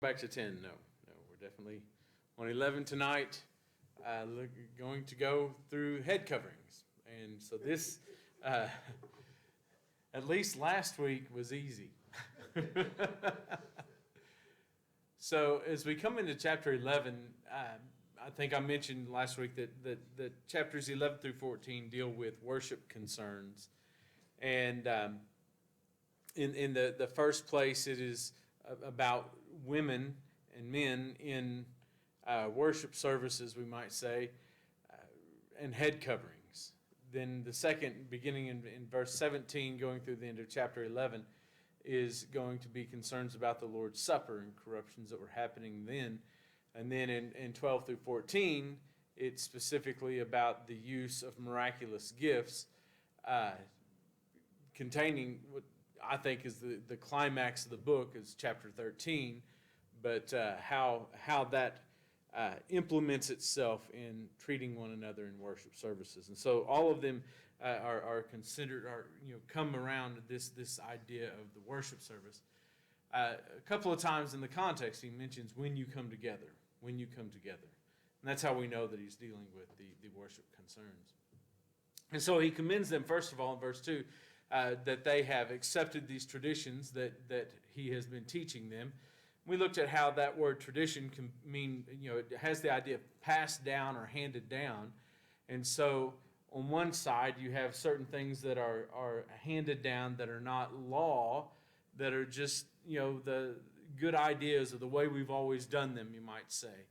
Back to 10. No, we're definitely on 11 tonight. Going to go through head coverings. And so this, at least last week, was easy. So as we come into chapter 11, I think I mentioned last week that chapters 11 through 14 deal with worship concerns. And in the first place, it is about women and men in worship services, we might say, and head coverings. Then the second, beginning in verse 17, going through the end of chapter 11, is going to be concerns about the Lord's Supper and corruptions that were happening then. And then in 12 through 14, it's specifically about the use of miraculous gifts, containing what I think is the climax of the book is chapter 13, but how that implements itself in treating one another in worship services. And so all of them are considered, come around this idea of the worship service. A couple of times in the context, he mentions when you come together. And that's how we know that he's dealing with the worship concerns. And so he commends them, first of all, in verse 2, that they have accepted these traditions that he has been teaching them. We looked at how that word tradition can mean, it has the idea of passed down or handed down. And so on one side, you have certain things that are handed down that are not law, that are just, the good ideas or the way we've always done them, you might say.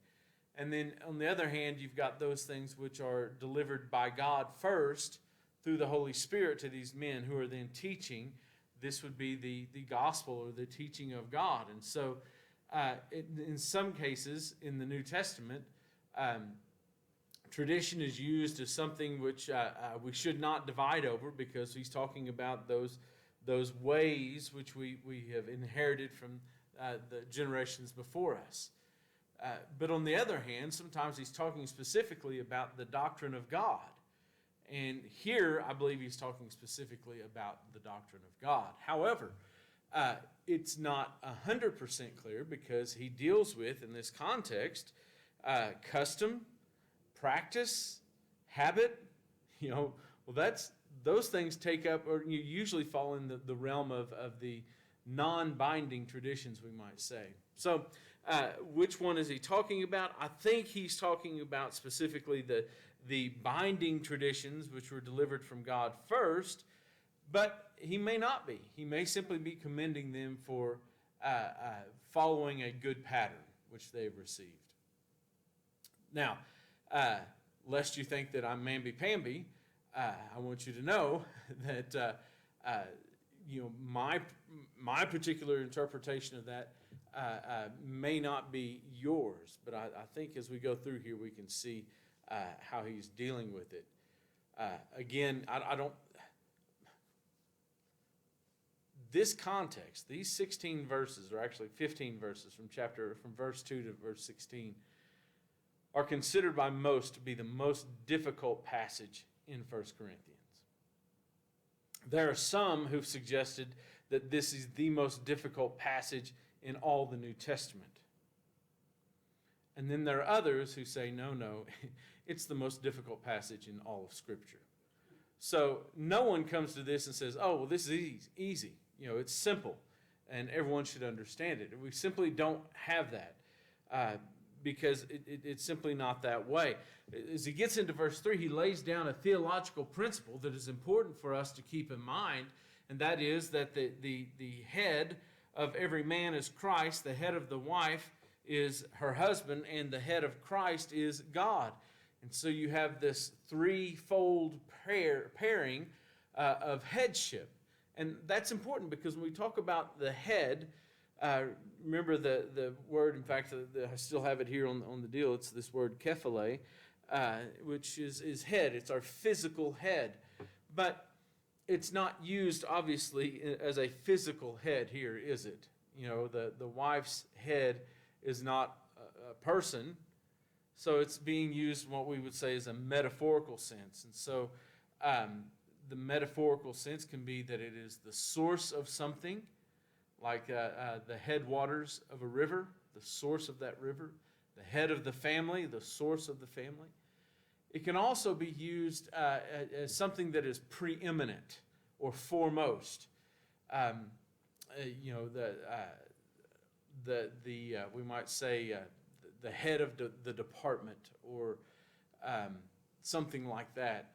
And then on the other hand, you've got those things which are delivered by God first through the Holy Spirit to these men who are then teaching. This would be the gospel or the teaching of God. And so in some cases in the New Testament, tradition is used as something which we should not divide over, because he's talking about those ways which we have inherited from the generations before us. But on the other hand, sometimes he's talking specifically about the doctrine of God. And here, I believe he's talking specifically about the doctrine of God. However, it's not 100% clear, because he deals with, in this context, custom, practice, habit. Those things take up, or you usually fall in the realm of the non-binding traditions, we might say. So which one is he talking about? I think he's talking about specifically the binding traditions which were delivered from God first, but he may not be. He may simply be commending them for following a good pattern which they've received. Now, lest you think that I'm mamby-pamby, I want you to know that my particular interpretation of that may not be yours, but I think as we go through here, we can see how he's dealing with it. Again, I don't. This context, these 16 verses, or actually 15 verses from verse 2 to verse 16, are considered by most to be the most difficult passage in 1 Corinthians. There are some who've suggested that this is the most difficult passage in all the New Testament. And then there are others who say, no, it's the most difficult passage in all of Scripture. So no one comes to this and says, oh, well, this is easy. It's simple, and everyone should understand it. We simply don't have that. Because it's simply not that way. As he gets into verse 3, he lays down a theological principle that is important for us to keep in mind, and that is that the head of every man is Christ, the head of the wife is her husband, and the head of Christ is God. And so you have this threefold pairing of headship. And that's important, because when we talk about the head, remember the word, in fact, I still have it here on the deal. It's this word kephale, which is head. It's our physical head. But it's not used, obviously, as a physical head here, is it? The wife's head is not a person. So it's being used in what we would say is a metaphorical sense. And so the metaphorical sense can be that it is the source of something, like the headwaters of a river, the source of that river, the head of the family, the source of the family. It can also be used as something that is preeminent or foremost. We might say the head of the department, or something like that.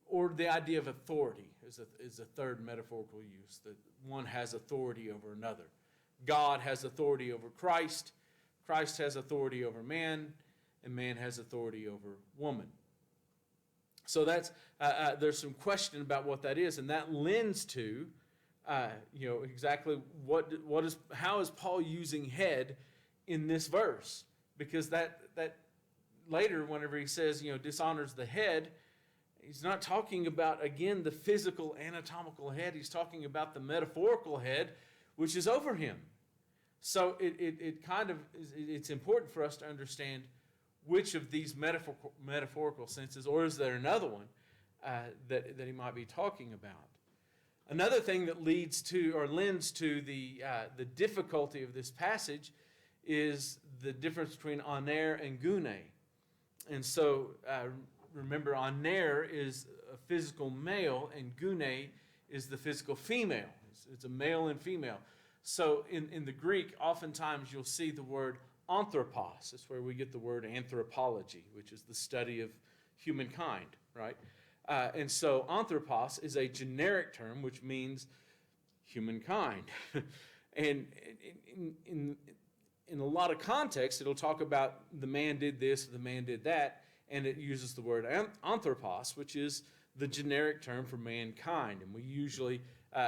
Or the idea of authority is a third metaphorical use, that one has authority over another. God has authority over Christ. Christ has authority over man, and man has authority over woman. So that's there's some question about what that is, and that lends to exactly how is Paul using head in this verse? Because that later, whenever he says dishonors the head, he's not talking about, again, the physical anatomical head. He's talking about the metaphorical head, which is over him. So it's important for us to understand which of these metaphorical senses, or is there another one that he might be talking about? Another thing that leads to or lends to the difficulty of this passage is the difference between aner and gune. And so remember, aner is a physical male, and gune is the physical female. It's a male and female. So in the Greek, oftentimes you'll see the word anthropos. That's where we get the word anthropology, which is the study of humankind, right? And so anthropos is a generic term, which means humankind. And in a lot of contexts, it'll talk about the man did this, the man did that, and it uses the word anthropos, which is the generic term for mankind. And we usually,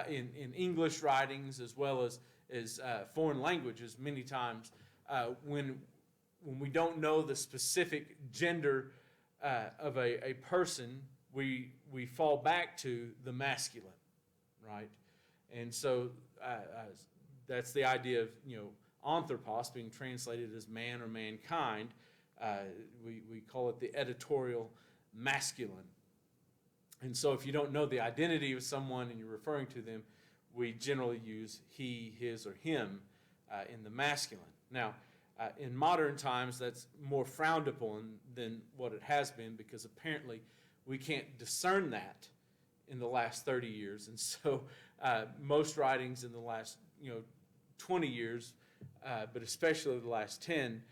in English writings as well as foreign languages, many times when we don't know the specific gender of a person, we fall back to the masculine, right? And so that's the idea of anthropos being translated as man or mankind. We call it the editorial masculine. And so if you don't know the identity of someone and you're referring to them, we generally use he, his, or him in the masculine. Now, in modern times, that's more frowned upon than what it has been, because apparently we can't discern that in the last 30 years. And so most writings in the last 20 years, but especially the last 10,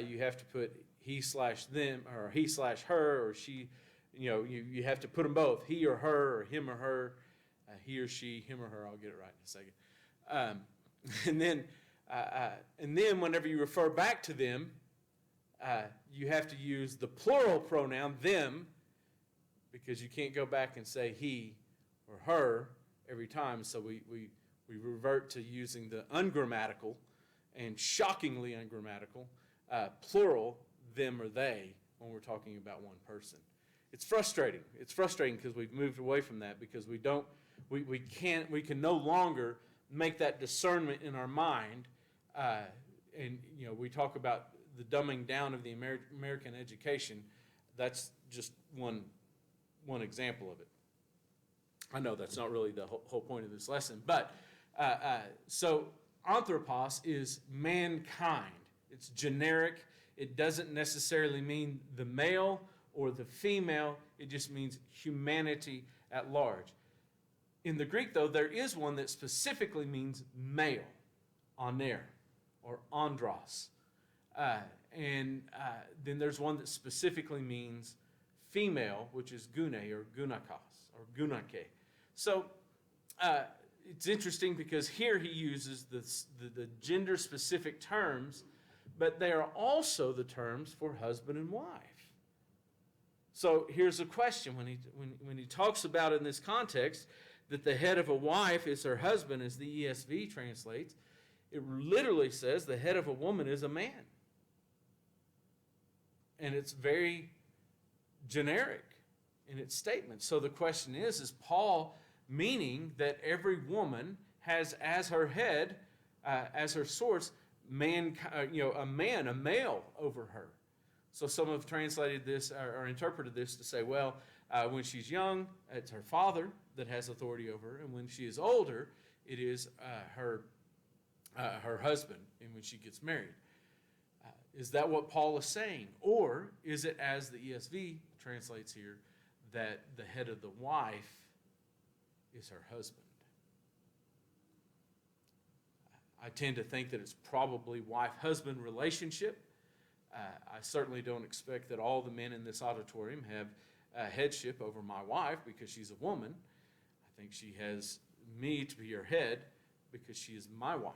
you have to put he/them, or he/her, or she. You have to put them both, he or her, or him or her, he or she, him or her. I'll get it right in a second. And then whenever you refer back to them, you have to use the plural pronoun them, because you can't go back and say he or her every time. So we revert to using the ungrammatical and shockingly ungrammatical plural them or they when we're talking about one person. It's frustrating. It's frustrating because we've moved away from that, because we can no longer make that discernment in our mind. And we talk about the dumbing down of the American education. That's just one example of it. I know that's not really the whole point of this lesson, but so anthropos is mankind. It's generic. It doesn't necessarily mean the male or the female. It just means humanity at large. In the Greek, though, there is one that specifically means male, aner, or andros. And then there's one that specifically means female, which is gune, or gunakos, or gunake. So it's interesting because here he uses the gender-specific terms, but they are also the terms for husband and wife. So here's a question. When he talks about in this context that the head of a wife is her husband, as the ESV translates, it literally says the head of a woman is a man. And it's very generic in its statement. So the question is Paul meaning that every woman has as her head, as her source, a male over her? So some have translated this or interpreted this to say, well, when she's young, it's her father that has authority over her, and when she is older, it is her her husband, and when she gets married. Is that what Paul is saying? Or is it, as the ESV translates here, that the head of the wife is her husband? I tend to think that it's probably wife-husband relationship. I certainly don't expect that all the men in this auditorium have headship over my wife because she's a woman. I think she has me to be her head because she is my wife.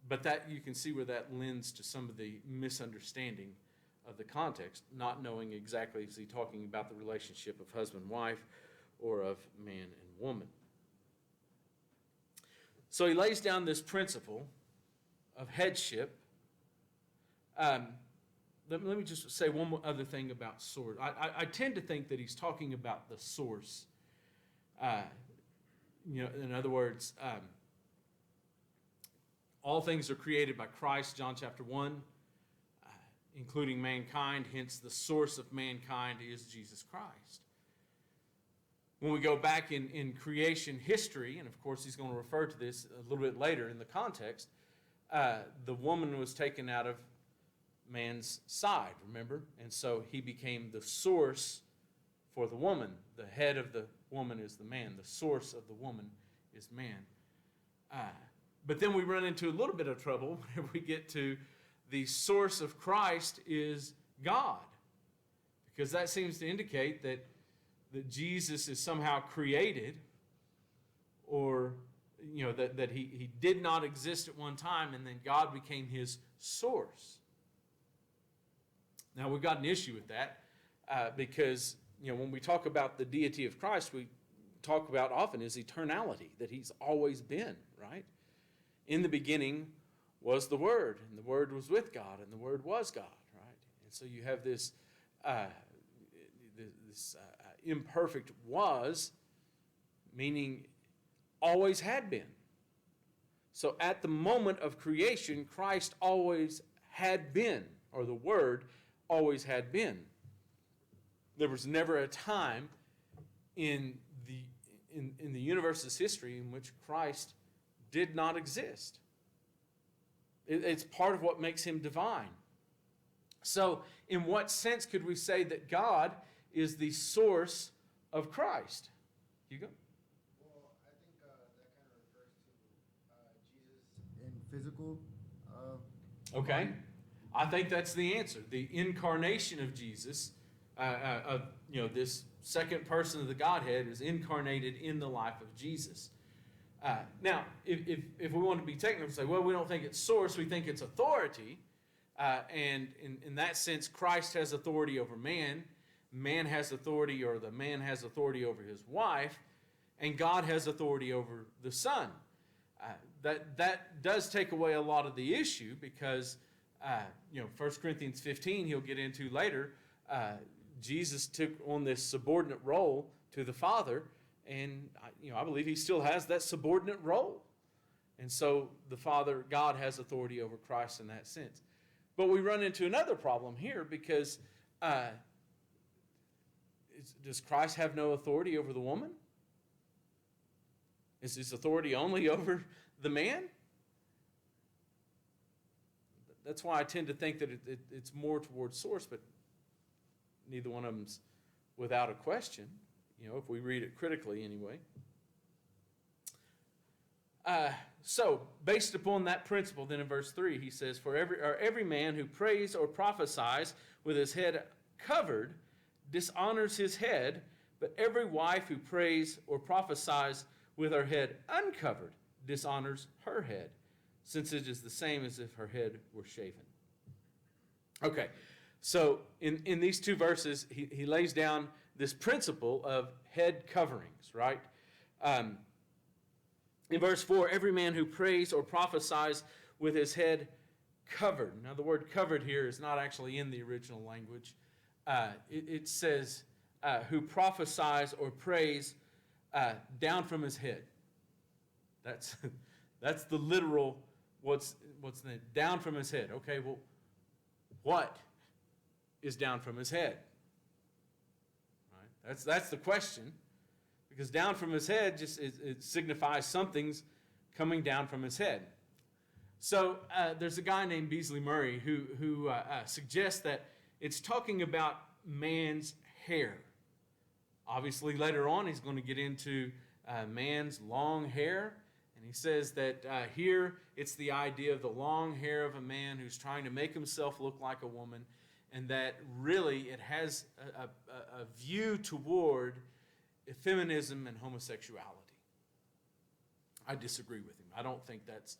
But that, you can see where that lends to some of the misunderstanding of the context, not knowing exactly, is he talking about the relationship of husband-wife or of man and woman. So he lays down this principle of headship. Let me just say one more other thing about source. I tend to think that he's talking about the source. In other words, all things are created by Christ, John chapter 1, including mankind. Hence, the source of mankind is Jesus Christ. When we go back in creation history, and of course he's going to refer to this a little bit later in the context, the woman was taken out of man's side, remember? And so he became the source for the woman. The head of the woman is the man. The source of the woman is man. But then we run into a little bit of trouble whenever we get to the source of Christ is God. Because that seems to indicate that Jesus is somehow created, or that he did not exist at one time and then God became his source. Now we've got an issue with that because when we talk about the deity of Christ, we talk about often his eternality, that he's always been, right? In the beginning was the Word, and the Word was with God, and the Word was God, right? And so you have this imperfect was, meaning always had been. So at the moment of creation, Christ always had been, or the Word always had been. There was never a time in the universe's history in which Christ did not exist. It's part of what makes him divine. So, in what sense could we say that God is the source of Christ? Hugo? Well, I think that kind of refers to Jesus in physical. Okay. I think that's the answer. The incarnation of Jesus, this second person of the Godhead is incarnated in the life of Jesus. Now, if we want to be technical and say, well, we don't think it's source, we think it's authority. And in that sense, Christ has authority over man. Man has authority, or the man has authority over his wife. And God has authority over the Son. That does take away a lot of the issue because, 1 Corinthians 15, he'll get into later, Jesus took on this subordinate role to the Father. And, I believe he still has that subordinate role. And so the Father, God, has authority over Christ in that sense. But we run into another problem here because does Christ have no authority over the woman? Is his authority only over the man? That's why I tend to think that it's more towards source, but neither one of them's without a question. If we read it critically anyway. So, based upon that principle, then in verse 3, he says, For every man who prays or prophesies with his head covered dishonors his head, but every wife who prays or prophesies with her head uncovered dishonors her head, since it is the same as if her head were shaven. Okay, so in these two verses, he lays down this principle of head coverings, right? In verse 4, every man who prays or prophesies with his head covered. Now, the word covered here is not actually in the original language. It says who prophesies or prays down from his head. That's the literal what's the down from his head. Okay, well, what is down from his head? Right? That's the question. because down from his head just it signifies something's coming down from his head. So there's a guy named Beasley Murray who suggests that it's talking about man's hair. Obviously, later on, he's going to get into man's long hair. And he says that here it's the idea of the long hair of a man who's trying to make himself look like a woman, and that really it has a view toward feminism and homosexuality. I disagree with him. I don't think that's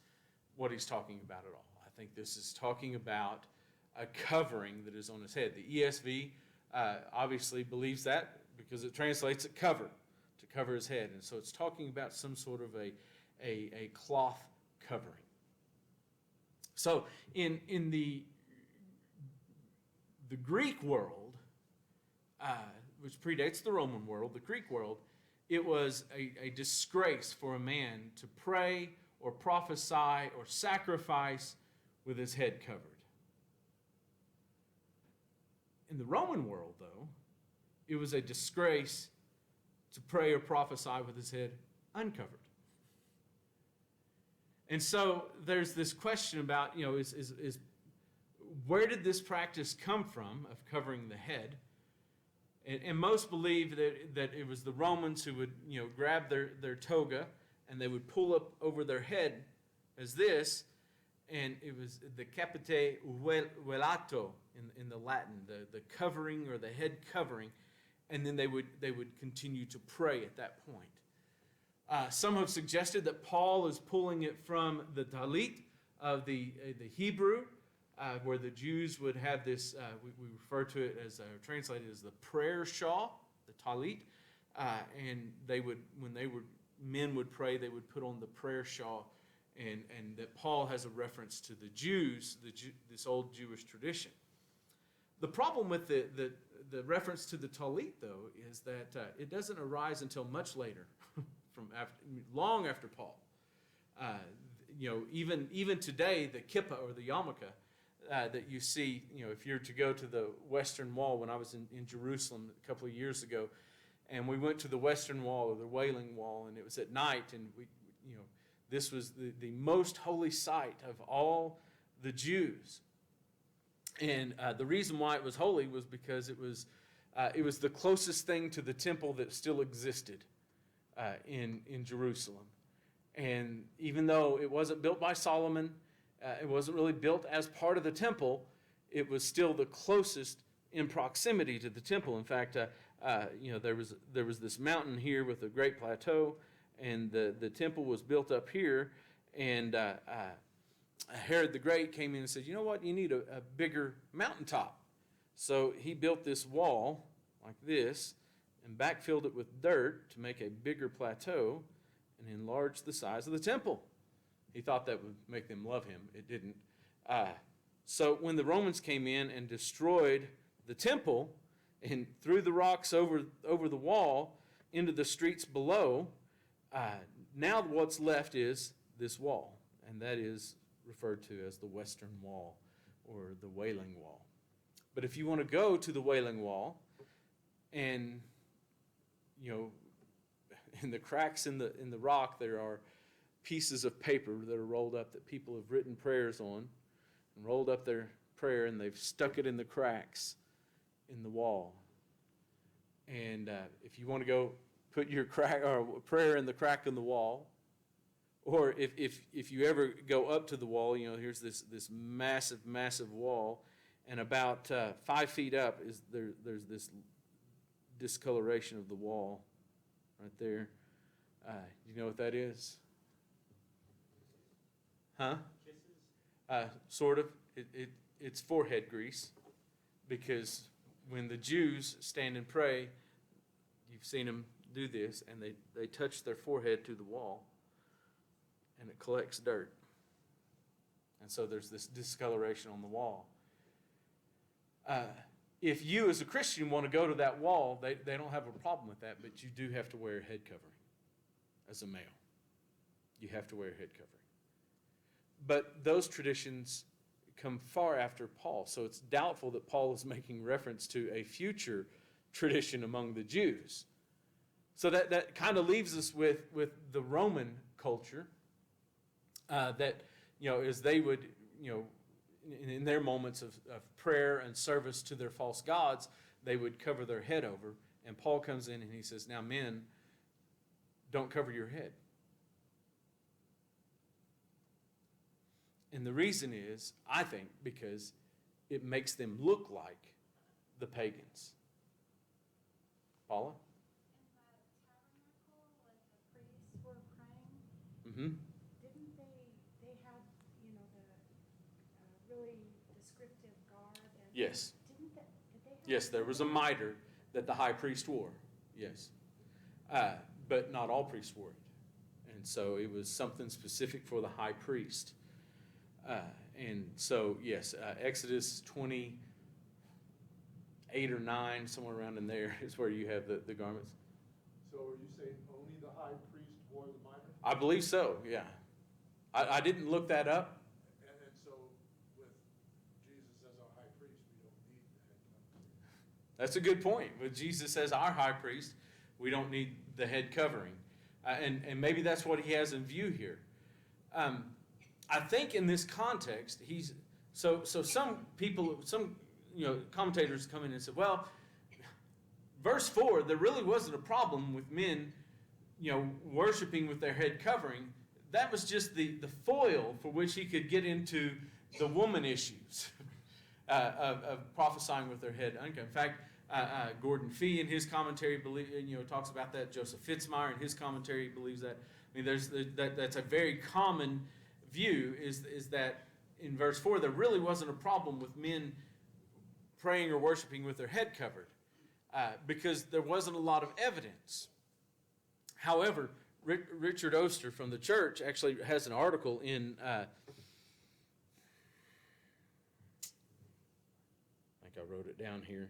what he's talking about at all. I think this is talking about a covering that is on his head. The ESV obviously believes that because it translates it cover, to cover his head. And so it's talking about some sort of a cloth covering. So in the Greek world, which predates the Roman world, the Greek world, it was a disgrace for a man to pray or prophesy or sacrifice with his head covered. In the Roman world, though, it was a disgrace to pray or prophesy with his head uncovered. And so there's this question about, is where did this practice come from of covering the head? And most believe that it was the Romans who would, grab their toga and they would pull up over their head as this, and it was the capite velato in the Latin, the covering or the head covering, and then they would continue to pray at that point. Some have suggested that Paul is pulling it from the talit of the Hebrew, where the Jews would have this, we refer to it as, translated as the prayer shawl, the talit, and they would, when men would pray, they would put on the prayer shawl, and that Paul has a reference to the Jews, this old Jewish tradition. The problem with the reference to the talit, though, is that it doesn't arise until much later, long after Paul. Even today, the kippah or the yarmulke that you see, if you're to go to the Western Wall, when I was in Jerusalem a couple of years ago, and we went to the Western Wall or the Wailing Wall, and it was at night, and this was the most holy site of all the Jews. And the reason why it was holy was because it was the closest thing to the temple that still existed in Jerusalem. And even though it wasn't built by Solomon, it wasn't really built as part of the temple, it was still the closest in proximity to the temple. In fact, there was this mountain here with a great plateau, and the temple was built up here, and Herod the Great came in and said, you know what, you need a bigger mountaintop. So he built this wall like this and backfilled it with dirt to make a bigger plateau and enlarge the size of the temple. He thought that would make them love him. It didn't. So when the Romans came in and destroyed the temple and threw the rocks over the wall into the streets below, now what's left is this wall, and that is referred to as the Western Wall or the Wailing Wall. But if you want to go to the Wailing Wall, and in the cracks in the rock there are pieces of paper that are rolled up that people have written prayers on and rolled up their prayer, and they've stuck it in the cracks in the wall. And if you want to go put your prayer in the crack in the wall, or if you ever go up to the wall, here's this massive wall, and about 5 feet up there's this discoloration of the wall right there. You know what that is? Huh? Kisses? Sort of. It's forehead grease, because when the Jews stand and pray, you've seen them do this, and they touch their forehead to the wall, and it collects dirt. And so there's this discoloration on the wall. If you as a Christian want to go to that wall, they don't have a problem with that, but you do have to wear a head covering as a male. You have to wear a head covering. But those traditions come far after Paul, so it's doubtful that Paul is making reference to a future tradition among the Jews. So that kind of leaves us with the Roman culture that, as they would, in their moments of prayer and service to their false gods, they would cover their head over. And Paul comes in and he says, now men, don't cover your head. And the reason is, I think, because it makes them look like the pagans. Paula? In the tabernacle, when the priests were praying, Mm-hmm. didn't they had, the really descriptive garb? And Yes. Did they have? Yes, there was a mitre that the high priest wore. Yes. But not all priests wore it. And so it was something specific for the high priest. And so, yes, Exodus 28 or 9, somewhere around in there is where you have the garments. So are you saying only the high priest wore the mitre? I believe so, yeah. I didn't look that up. And so with Jesus as our high priest, we don't need the head covering. That's a good point. With Jesus as our high priest, we don't need the head covering. And maybe that's what he has in view here. I think in this context, so some people, commentators come in and say, well, verse 4, there really wasn't a problem with men, worshiping with their head covering. That was just the foil for which he could get into the woman issues of prophesying with their head uncovered. In fact, Gordon Fee in his commentary talks about that. Joseph Fitzmyer in his commentary believes that. I mean, that's a very common view is that in verse 4 there really wasn't a problem with men praying or worshiping with their head covered because there wasn't a lot of evidence. However, Richard Oster from the church actually has an article in I think I wrote it down here.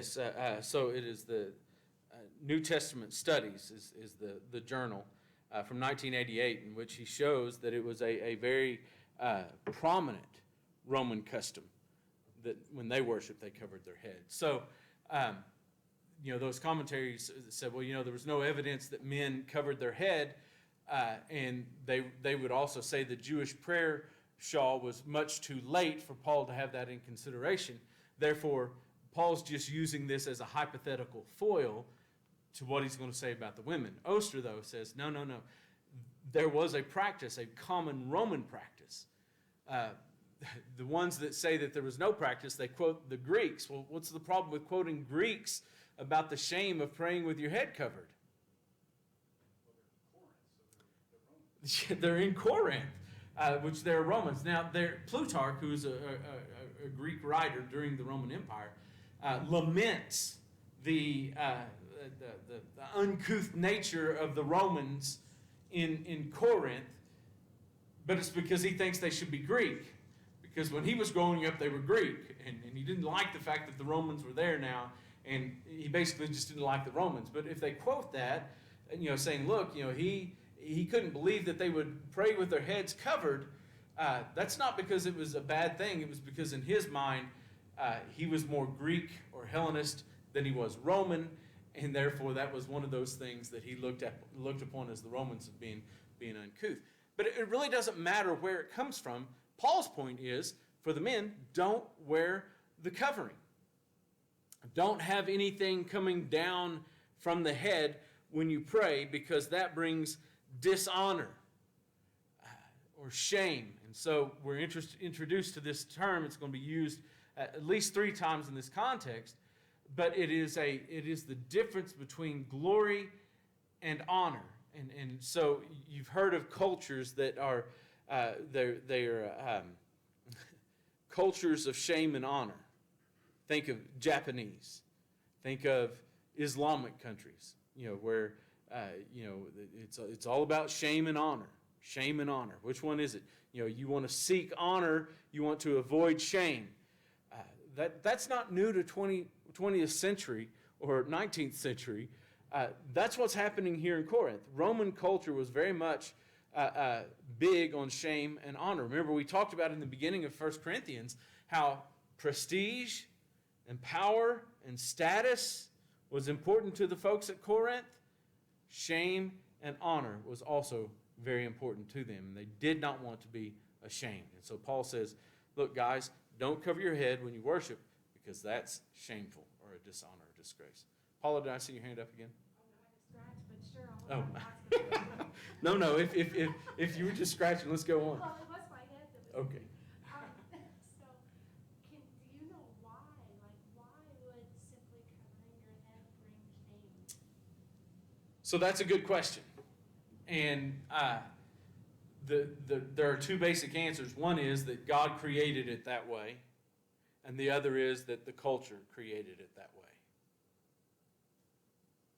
So it is the New Testament Studies is the journal from 1988, in which he shows that it was a very prominent Roman custom that when they worshiped, they covered their heads. So, those commentaries said, well, there was no evidence that men covered their head, and they would also say the Jewish prayer shawl was much too late for Paul to have that in consideration. Therefore, Paul's just using this as a hypothetical foil to what he's going to say about the women. Oster, though, says, no. There was a practice, a common Roman practice. The ones that say that there was no practice, they quote the Greeks. Well, what's the problem with quoting Greeks about the shame of praying with your head covered? They're in Corinth, which they're Romans. Now, Plutarch, who's a Greek writer during the Roman Empire, laments the uncouth nature of the Romans in Corinth, but it's because he thinks they should be Greek. Because when he was growing up, they were Greek, and he didn't like the fact that the Romans were there now, and he basically just didn't like the Romans. But if they quote that, saying, look, he couldn't believe that they would pray with their heads covered, that's not because it was a bad thing. It was because in his mind, he was more Greek or Hellenist than he was Roman, and therefore that was one of those things that he looked upon as the Romans as being uncouth. But it really doesn't matter where it comes from. Paul's point is, for the men, don't wear the covering. Don't have anything coming down from the head when you pray, because that brings dishonor or shame. And so we're introduced to this term. It's going to be used at least 3 times in this context. But it is the difference between glory and honor. And so you've heard of cultures that are cultures of shame and honor. Think of Japanese. Think of Islamic countries, where it's all about shame and honor. Shame and honor. Which one is it? You want to seek honor. You want to avoid shame. That's not new to 20th century or 19th century. That's what's happening here in Corinth. Roman culture was very much big on shame and honor. Remember, we talked about in the beginning of 1 Corinthians how prestige and power and status was important to the folks at Corinth, shame and honor was also very important to them. And they did not want to be ashamed. And so Paul says, look, guys, don't cover your head when you worship because that's shameful or a dishonor or disgrace. Paula, did I see your hand up again? Oh, no, I just scratched, but sure, I'll Oh. ask it. No, if you were just scratching, let's go on. Well, it was my head that was. Okay. So, do you know why? Like, why would simply covering your head bring shame? So that's a good question. And there are two basic answers. One is that God created it that way, and the other is that the culture created it that way.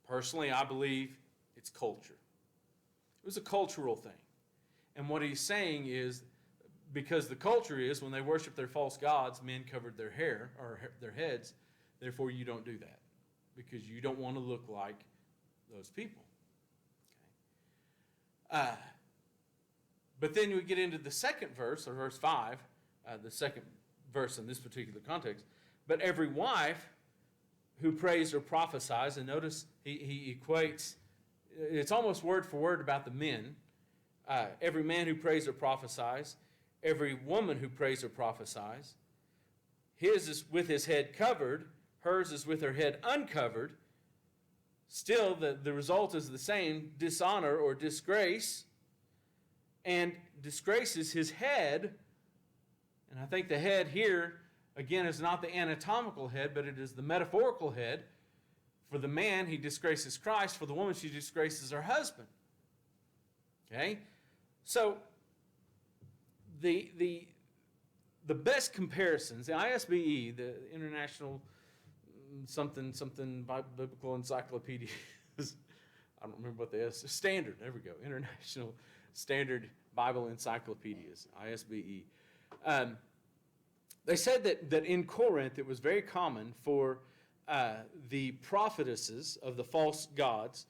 Personally, I believe it's culture. It was a cultural thing. And what he's saying is, because the culture is when they worship their false gods, men covered their hair or their heads, therefore you don't do that because you don't want to look like those people. Okay. But then we get into the second verse, or verse 5, the second verse in this particular context. But every wife who prays or prophesies, and notice he equates, it's almost word for word about the men. Every man who prays or prophesies, every woman who prays or prophesies, his is with his head covered, hers is with her head uncovered. Still, the result is the same, dishonor or disgrace. And disgraces his head. And I think the head here, again, is not the anatomical head, but it is the metaphorical head. For the man, he disgraces Christ. For the woman, she disgraces her husband. Okay? So, the best comparisons, the ISBE, the International something Biblical Encyclopedia, I don't remember what the S is, Standard, there we go, International Standard Bible Encyclopedias, ISBE. They said that in Corinth it was very common for the prophetesses of the false gods.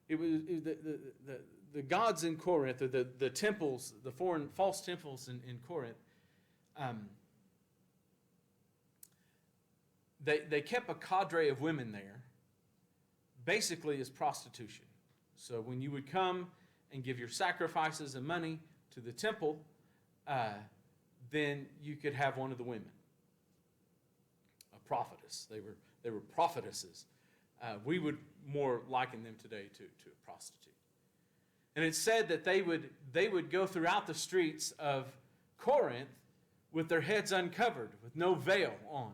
The gods in Corinth, or the temples, the foreign false temples in Corinth, they kept a cadre of women there, basically as prostitution. So when you would come and give your sacrifices and money to the temple, then you could have one of the women, a prophetess. They were prophetesses. We would more liken them today to a prostitute. And it's said that they would go throughout the streets of Corinth with their heads uncovered, with no veil on,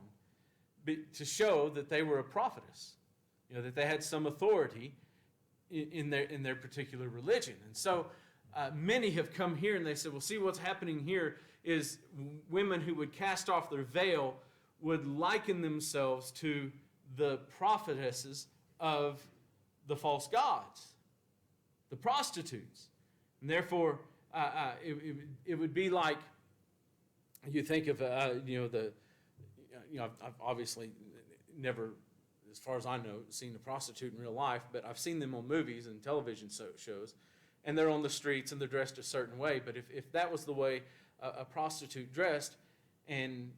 to show that they were a prophetess, that they had some authority in their particular religion. And so many have come here and they said, well, see, what's happening here is women who would cast off their veil would liken themselves to the prophetesses of the false gods, the prostitutes. And therefore, it would be like, you think of, I've obviously never, as far as I know, seen a prostitute in real life, but I've seen them on movies and television shows, and they're on the streets and they're dressed a certain way. But if that was the way a prostitute dressed, and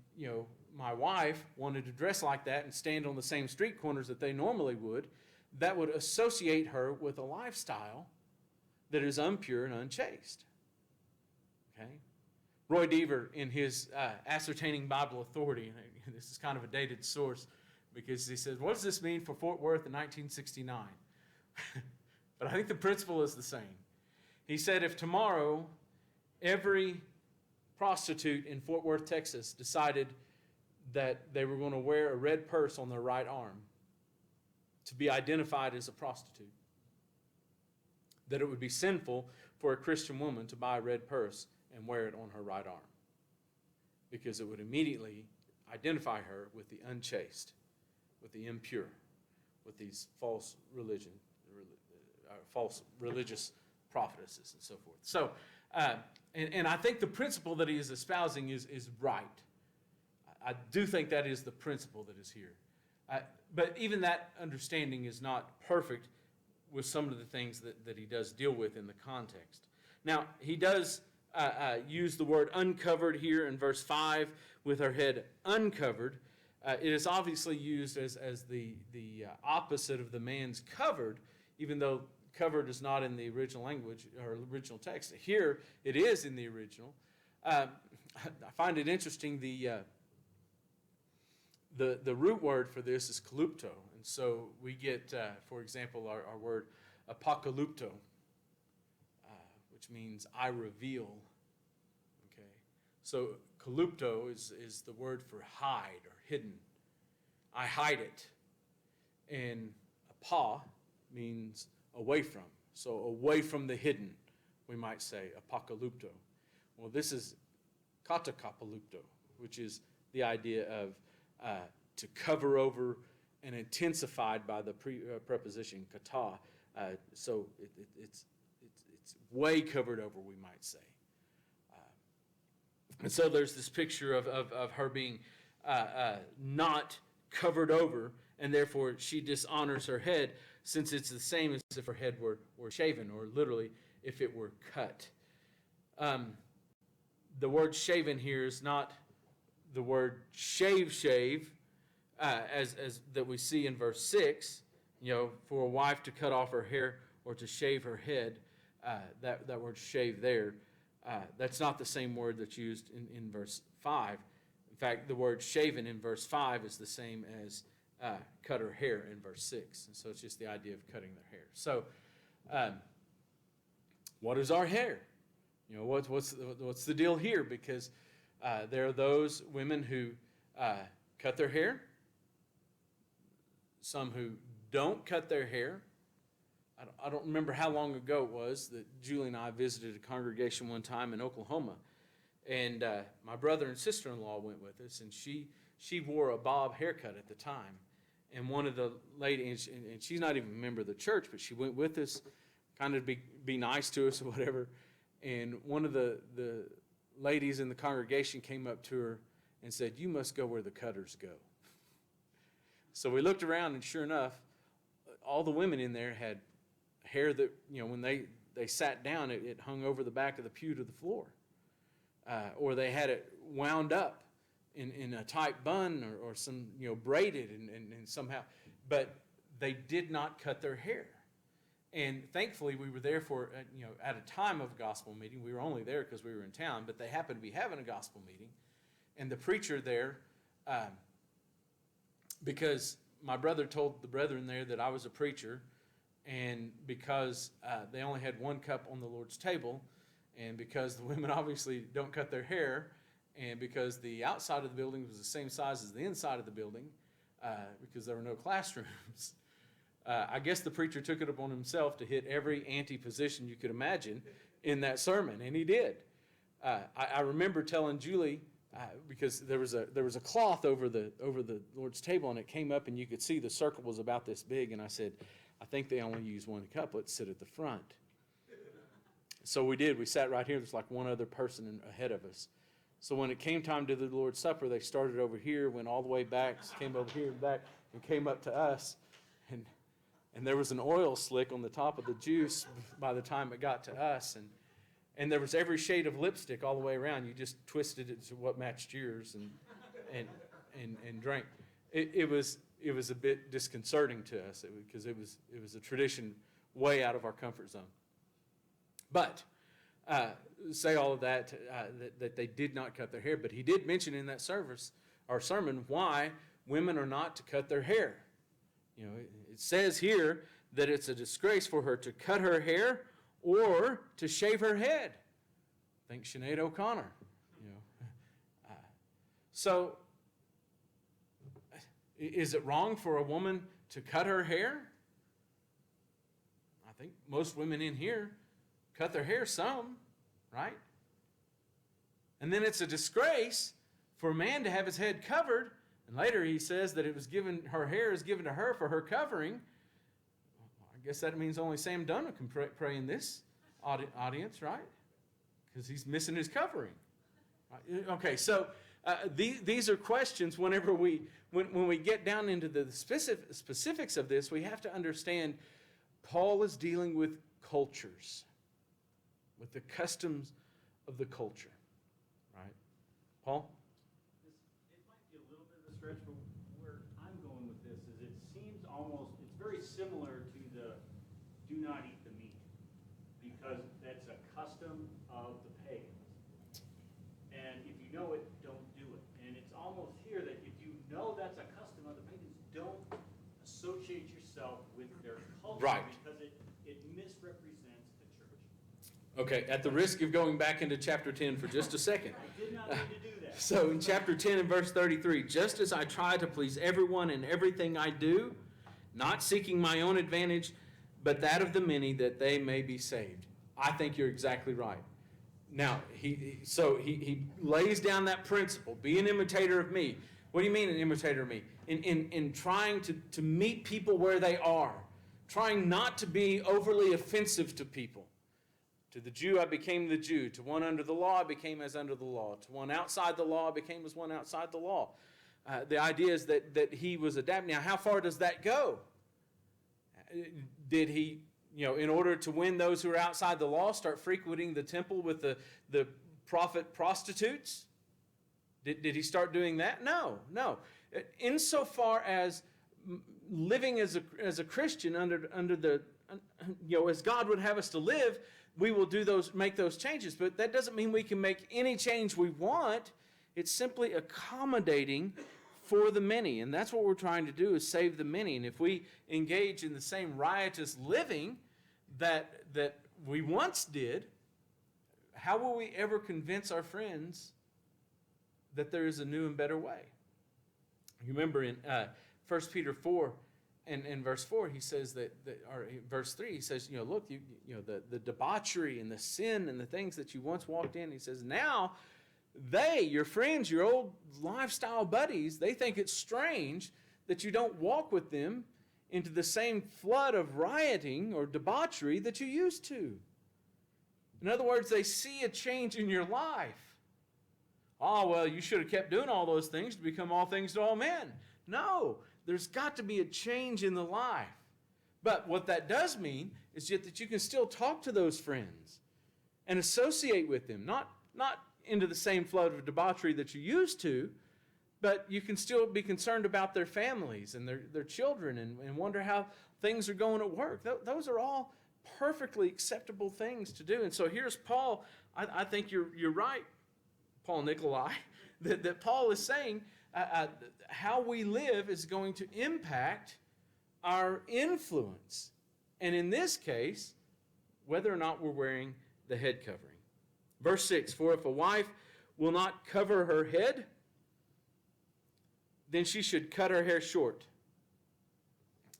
my wife wanted to dress like that and stand on the same street corners that they normally would, that would associate her with a lifestyle that is impure and unchaste. Okay? Roy Deaver, in his Ascertaining Bible Authority, and this is kind of a dated source, because he says, what does this mean for Fort Worth in 1969? But I think the principle is the same. He said, if tomorrow every prostitute in Fort Worth, Texas decided that they were going to wear a red purse on their right arm to be identified as a prostitute, that it would be sinful for a Christian woman to buy a red purse and wear it on her right arm, because it would immediately identify her with the unchaste, with the impure, with these false religious prophetesses and so forth. So, and I think the principle that he is espousing is right. I do think that is the principle that is here. But even that understanding is not perfect with some of the things that he does deal with in the context. Now, he does use the word uncovered here in verse 5, with her head uncovered. It is obviously used as the opposite of the man's covered, even though covered is not in the original language or original text. Here it is in the original. I find it interesting. The root word for this is kalupto, and so we get, for example, our word apocalypto, which means I reveal. Okay, so kalupto is the word for hide or hidden. I hide it, and apa means away from. So away from the hidden, we might say apocalypto. Well, this is katakapalupto, which is the idea of to cover over and intensified by the preposition kata. So it's way covered over, we might say. And so there's this picture of her being not covered over, and therefore she dishonors her head, since it's the same as if her head were shaven, or literally if it were cut. The word shaven here is not the word shave, as that we see in verse 6, for a wife to cut off her hair or to shave her head. That word shave there, that's not the same word that's used in verse 5. In fact, the word shaven in verse 5 is the same as cut her hair in verse 6. And so it's just the idea of cutting their hair. So what is our hair? What's the deal here? Because there are those women who cut their hair, some who don't cut their hair. I don't remember how long ago it was that Julie and I visited a congregation one time in Oklahoma, and my brother and sister-in-law went with us, and she wore a bob haircut at the time. And one of the ladies, and she's not even a member of the church, but she went with us, kind of be nice to us or whatever. And one of the ladies in the congregation came up to her and said, "You must go where the cutters go." So we looked around, and sure enough, all the women in there had hair that, when they sat down, it hung over the back of the pew to the floor. Or they had it wound up in a tight bun or some, braided and somehow. But they did not cut their hair. And thankfully, we were there for, at a time of a gospel meeting. We were only there because we were in town, but they happened to be having a gospel meeting. And the preacher there, because my brother told the brethren there that I was a preacher, and because they only had one cup on the Lord's table, and because the women obviously don't cut their hair, and because the outside of the building was the same size as the inside of the building, because there were no classrooms, I guess the preacher took it upon himself to hit every anti-position you could imagine in that sermon, and he did. I remember telling Julie, because there was a cloth over the Lord's table, and it came up, and you could see the circle was about this big, and I said, "I think they only use one cup. Let's sit at the front." So we did. We sat right here. There's like one other person ahead of us. So when it came time to the Lord's Supper, they started over here, went all the way back, came over here and back, and came up to us. And there was an oil slick on the top of the juice by the time it got to us. And there was every shade of lipstick all the way around. You just twisted it to what matched yours and drank. It was a bit disconcerting to us because it was a tradition way out of our comfort zone. But say all of that they did not cut their hair. But he did mention in that service, our sermon, why women are not to cut their hair. It says here that it's a disgrace for her to cut her hair or to shave her head. Think Sinead O'Connor. So, is it wrong for a woman to cut her hair? I think most women in here cut their hair some, right? And then it's a disgrace for a man to have his head covered. And later he says that her hair is given to her for her covering. I guess that means only Sam Dunham can pray in this audience, right? Because he's missing his covering. Right? Okay, so these are questions whenever when we get down into the specifics of this, we have to understand Paul is dealing with cultures, with the customs of the culture, right? Paul? It might be a little bit of a stretch, but Right. Because it misrepresents the church. Okay, at the risk of going back into chapter 10 for just a second. I did not need to do that. So in chapter 10 and verse 33, just as I try to please everyone in everything I do, not seeking my own advantage, but that of the many, that they may be saved. I think you're exactly right. Now, he lays down that principle, be an imitator of me. What do you mean an imitator of me? In trying to meet people where they are, trying not to be overly offensive to people. To the Jew, I became the Jew. To one under the law, I became as under the law. To one outside the law, I became as one outside the law. The idea is that he was adapting. Now, how far does that go? Did he, in order to win those who are outside the law, start frequenting the temple with the prophet prostitutes? Did he start doing that? No. Insofar as living as a Christian under the, as God would have us to live, we will make those changes. But that doesn't mean we can make any change we want. It's simply accommodating for the many. And that's what we're trying to do, is save the many. And if we engage in the same riotous living that we once did, how will we ever convince our friends that there is a new and better way? You remember in 1 Peter 4 and verse 4, he says or verse 3, he says, look, the debauchery and the sin and the things that you once walked in, he says, now your friends, your old lifestyle buddies, they think it's strange that you don't walk with them into the same flood of rioting or debauchery that you used to. In other words, they see a change in your life. Oh, well, you should have kept doing all those things to become all things to all men. No, there's got to be a change in the life. But what that does mean is yet that you can still talk to those friends and associate with them, not into the same flood of debauchery that you used to, but you can still be concerned about their families and their children and wonder how things are going at work. Those are all perfectly acceptable things to do. And so here's Paul. I think you're right, Paul Nikolai, that Paul is saying how we live is going to impact our influence. And in this case, whether or not we're wearing the head covering. Verse 6, for if a wife will not cover her head, then she should cut her hair short.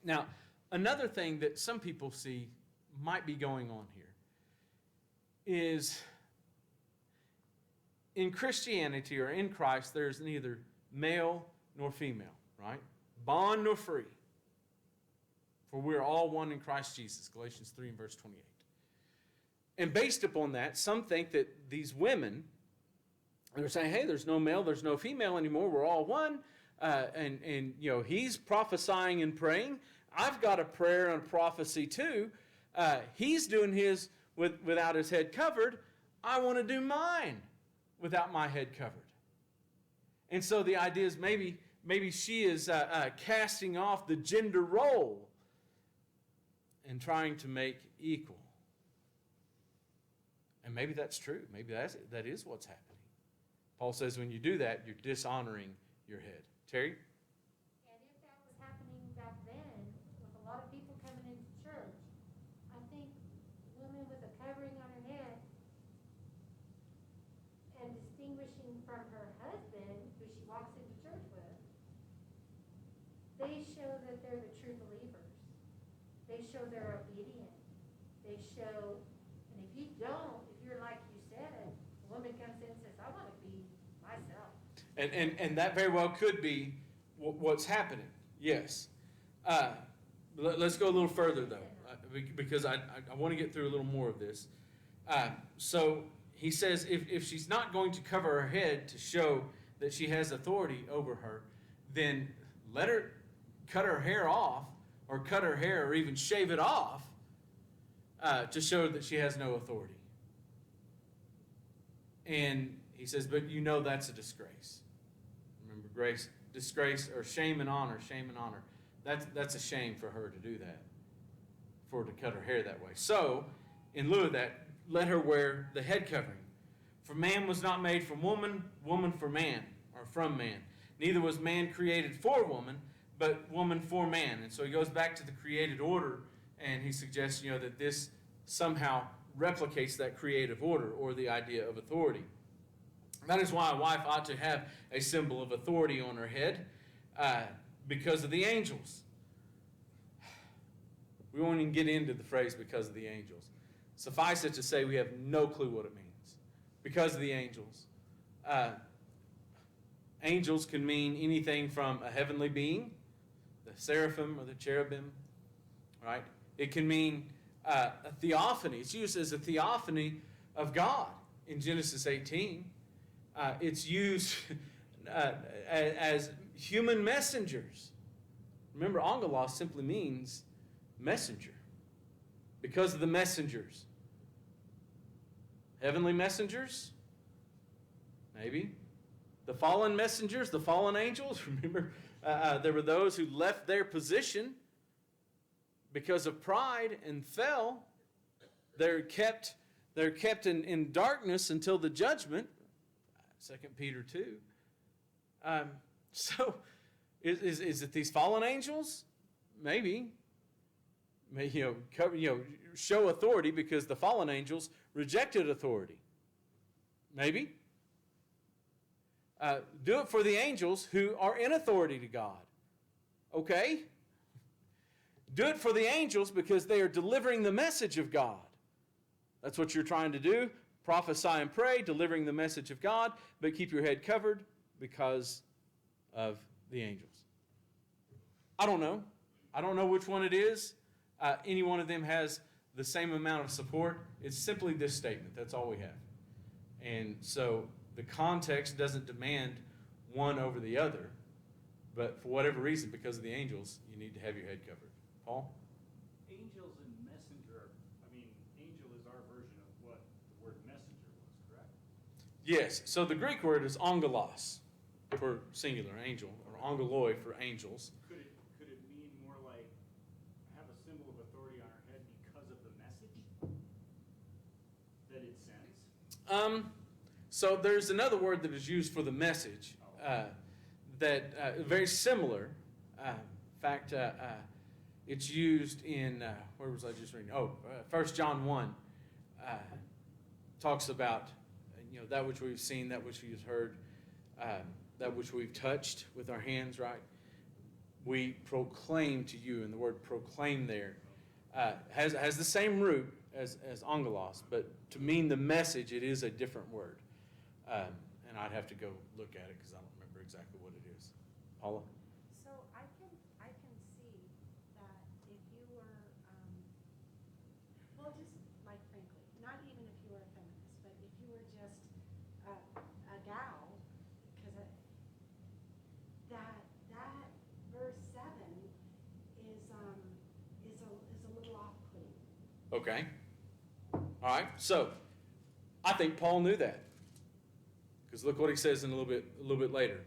Now, another thing that some people see might be going on here is in Christianity or in Christ, there's neither male nor female, right? Bond nor free. For we're all one in Christ Jesus, Galatians 3 and verse 28. And based upon that, some think that these women, they're saying, hey, there's no male, there's no female anymore, we're all one. And he's prophesying and praying. I've got a prayer and a prophecy too. He's doing his without his head covered. I want to do mine without my head covered. And so the idea is maybe she is casting off the gender role and trying to make equal. And maybe that's true. Maybe that is what's happening. Paul says when you do that, you're dishonoring your head. Terry? And if that was happening back then, with a lot of people coming into church, I think women with a covering on her head and distinguishing from her husband, who she walks into church with, they show that they're the true believers. They show they're obedient. They show, and if you don't, if you're like you said, a woman comes in and says, I want to be myself. And that very well could be what's happening. Yes. Let's go a little further, though, because I want to get through a little more of this. So he says if she's not going to cover her head to show that she has authority over her, then let her cut her hair off or cut her hair or even shave it off to show that she has no authority. And he says, but that's a disgrace. Remember, disgrace, or shame and honor. That's a shame for her to do that, for her to cut her hair that way. So, in lieu of that, let her wear the head covering. For man was not made from woman, woman for man, or from man. Neither was man created for woman, but woman for man. And so he goes back to the created order And he suggests, that this somehow replicates that creative order or the idea of authority. That is why a wife ought to have a symbol of authority on her head, because of the angels. We won't even get into the phrase because of the angels. Suffice it to say, we have no clue what it means. Because of the angels. Angels can mean anything from a heavenly being, the seraphim or the cherubim, right? It can mean a theophany. It's used as a theophany of God in Genesis 18. It's used as human messengers. Remember, angelos simply means messenger. Because of the messengers. Heavenly messengers? Maybe. The fallen messengers, the fallen angels? Remember, there were those who left their position because of pride and fell. They're kept in darkness until the judgment. 2 Peter 2. So, is it these fallen angels? Maybe. Show authority because the fallen angels rejected authority. Maybe. Do it for the angels who are in authority to God. Okay? Do it for the angels because they are delivering the message of God. That's what you're trying to do. Prophesy and pray, delivering the message of God, but keep your head covered because of the angels. I don't know. I don't know which one it is. Any one of them has the same amount of support. It's simply this statement. That's all we have. And so the context doesn't demand one over the other, but for whatever reason, because of the angels, you need to have your head covered. Paul? Angels and messenger, angel is our version of what the word messenger was, correct? Yes. So the Greek word is angelos for singular angel, or angeloi for angels. Could it mean more like have a symbol of authority on our head because of the message that it sends? So there's another word that is used for the message that very similar. In fact, it's used in, where was I just reading? 1 John 1 talks about, that which we've seen, that which we've heard, that which we've touched with our hands, right? We proclaim to you, and the word proclaim there has the same root as angelos, but to mean the message, it is a different word. And I'd have to go look at it because I don't remember exactly what it is. Paula? So I can see that if you were, just like frankly, not even if you were a feminist, but if you were just a gal, because that verse 7 is a little off-putting. Okay. All right. So I think Paul knew that. Because look what he says in a little bit later.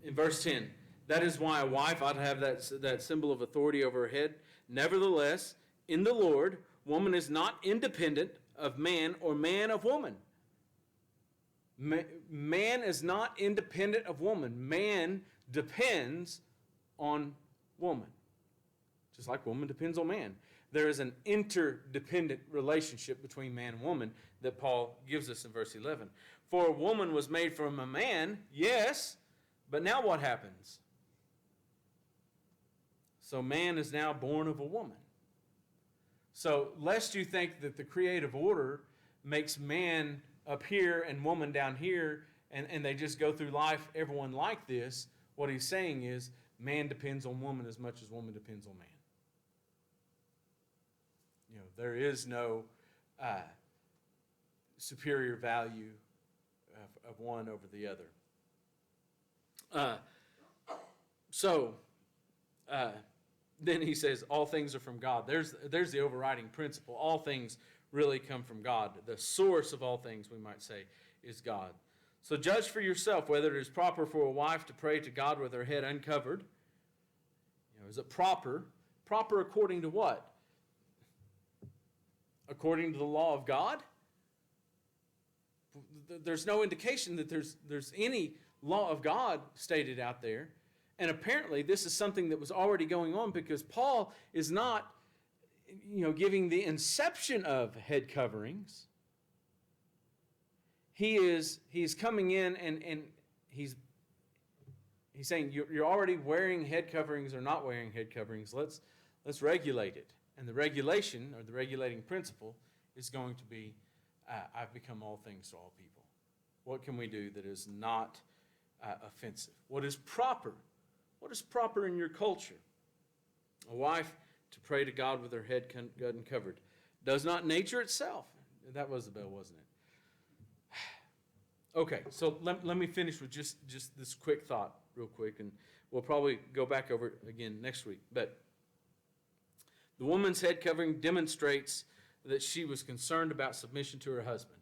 In verse 10, that is why a wife ought to have that symbol of authority over her head. Nevertheless, in the Lord, woman is not independent of man or man of woman. Man is not independent of woman. Man depends on woman. Just like woman depends on man. There is an interdependent relationship between man and woman that Paul gives us in verse 11. For a woman was made from a man, yes, but now what happens? So man is now born of a woman. So lest you think that the creative order makes man up here and woman down here, and they just go through life, everyone like this, what he's saying is man depends on woman as much as woman depends on man. There is no superior value of one over the other. Then he says, all things are from God. There's the overriding principle. All things really come from God. The source of all things, we might say, is God. So judge for yourself whether it is proper for a wife to pray to God with her head uncovered. Is it proper? Proper according to what? According to the law of God? There's no indication that there's any law of God stated out there. And apparently this is something that was already going on because Paul is not giving the inception of head coverings, he's coming in and he's saying you're already wearing head coverings or not wearing head coverings. Let's regulate it. And the regulation or the regulating principle is going to be, I've become all things to all people. What can we do that is not offensive? What is proper? What is proper in your culture? A wife to pray to God with her head uncovered. Does not nature itself? That was the bell, wasn't it? Okay, so let me finish with just this quick thought real quick, and we'll probably go back over it again next week. But the woman's head covering demonstrates that she was concerned about submission to her husband.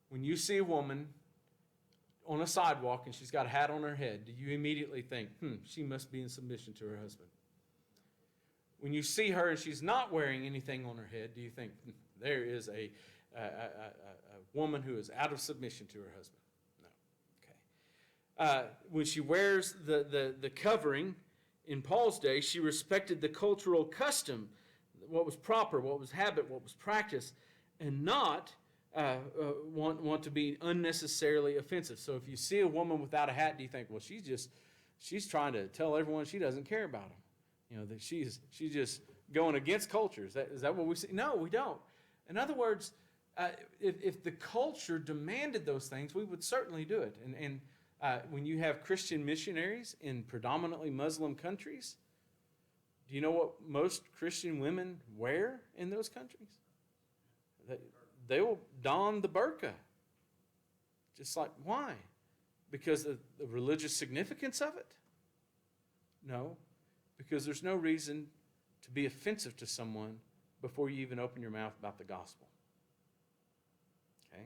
When you see a woman on a sidewalk and she's got a hat on her head, do you immediately think, she must be in submission to her husband? When you see her and she's not wearing anything on her head, do you think, there is a woman who is out of submission to her husband? No. Okay. When she wears the covering, in Paul's day, she respected the cultural custom, what was proper, what was habit, what was practice, and not want to be unnecessarily offensive. So if you see a woman without a hat, do you think, well, she's trying to tell everyone she doesn't care about them? That she's just going against culture. Is that what we see? No, we don't. In other words, if the culture demanded those things, we would certainly do it. And when you have Christian missionaries in predominantly Muslim countries, do you know what most Christian women wear in those countries? They will don the burqa. Just like, why? Because of the religious significance of it? No, because there's no reason to be offensive to someone before you even open your mouth about the gospel. Okay?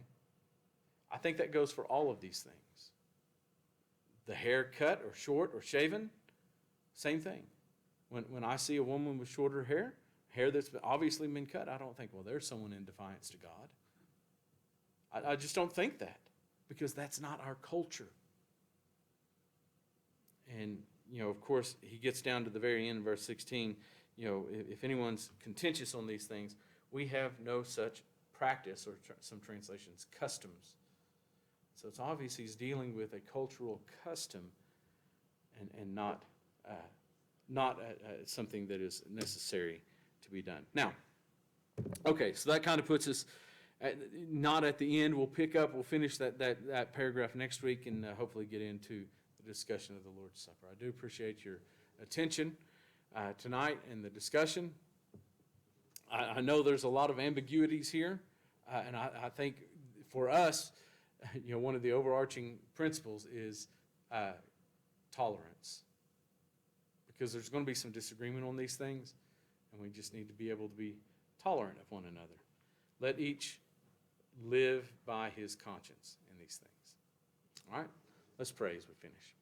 I think that goes for all of these things. The hair cut or short or shaven, same thing. When I see a woman with shorter hair that's obviously been cut, I don't think, well, there's someone in defiance to God. I just don't think that, because that's not our culture. And, of course, he gets down to the very end of verse 16, if anyone's contentious on these things, we have no such practice, or some translations, customs. So it's obvious he's dealing with a cultural custom and not something that is necessary to be done. Now, okay, so that kind of puts us not at the end. We'll finish that paragraph next week and hopefully get into the discussion of the Lord's Supper. I do appreciate your attention tonight and the discussion. I know there's a lot of ambiguities here, and I think for us, one of the overarching principles is tolerance. Because there's going to be some disagreement on these things, and we just need to be able to be tolerant of one another. Let each live by his conscience in these things. All right? Let's pray as we finish.